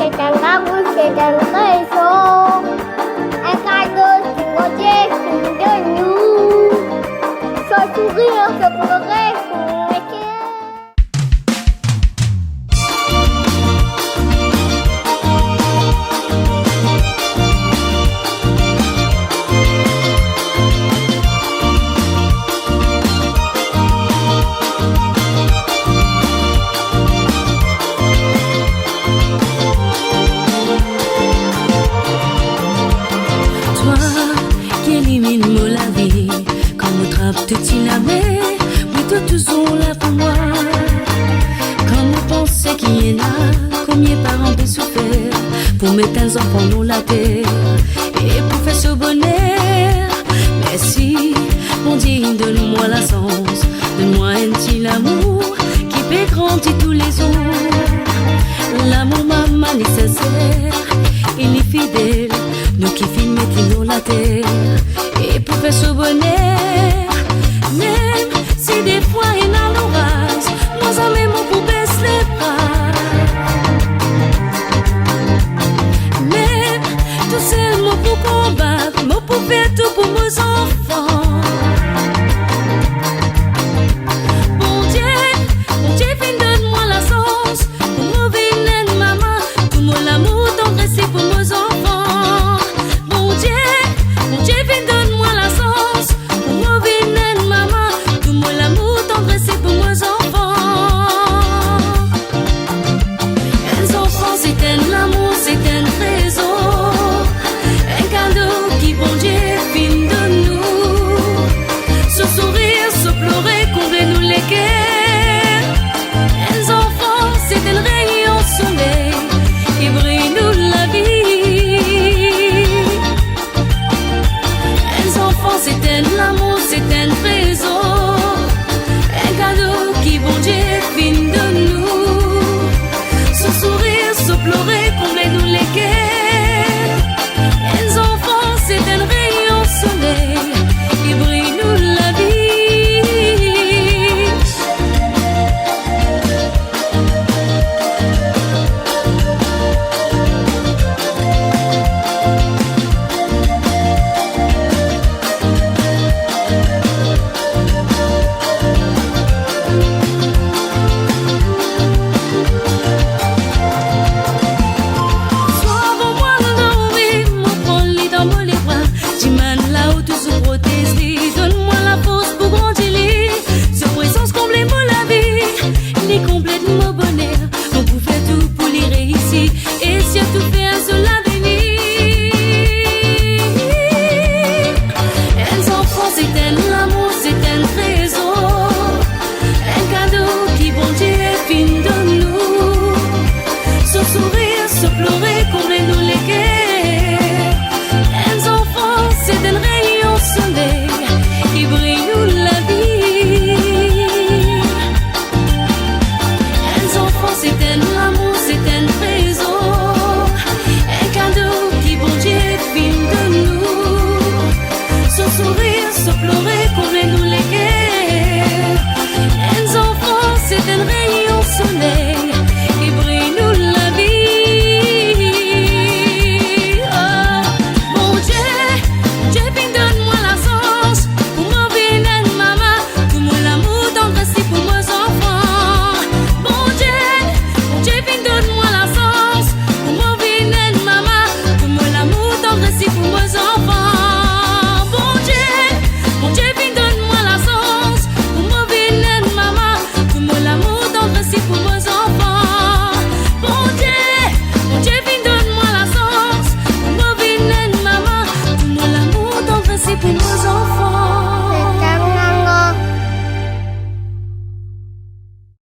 c'est un amour, c'est un réseau. Un cadeau qui nous dit de nous. Ce sourire, ce pleurer, son métier. Tout il a mais oui toi toujours là pour moi. Quand on pense qu'il est là, combien de parents ont souffert pour mettre un enfant dans la terre et pour faire ce bonheur. Merci, mon Dieu, donne-moi la chance, donne-moi un petit amour qui peut grandir tous les jours. L'amour maman est sincère, il est fidèle, nous qui filmons qui dans la terre et pour faire ce bonheur. Même si des fois il y a l'orage, nous aimons pour baisser les bras. Même tout seul, moi pour combattre, moi pour faire tout pour mes enfants. Bon Dieu, donne-moi la chance pour me venir, maman, tout mon amour t'engraisser pour mes enfants. Bon Dieu, donne-moi la chance pour me venir, maman, tout mon amour t'engraisser pour mes enfants. Les enfants, c'est un amour, c'est un trésor, un cadeau qui bon Dieu fin de nous. Ce sourire, ce pleurer, combler-nous les cœurs. Les enfants, c'est un rayon soleil qui brille nous la vie. Les enfants, c'est un amour, c'est un trésor, un cadeau qui bon Dieu fin de nous. Ce sourire, ce pleurer, combler-nous les cœurs. Les enfants, c'est un rayon soleil qui brille nous la vie. Complètement bonheur, on peut faire tout pour les réussir et surtout faire un seul avenir. Les enfants, c'est un amour, c'est un trésor, un cadeau qui bon Dieu fin de nous. Ce sourire, ce pleurer, comblez-nous les cœurs. Les enfants, c'est un rayon soleil qui brille nous la vie. C'est un amour, c'est un trésor, un cadeau qui bon Dieu fin de nous. Ce sourire, ce pleurer, comblez-nous les cœurs. Les enfants, c'est un rayon soleil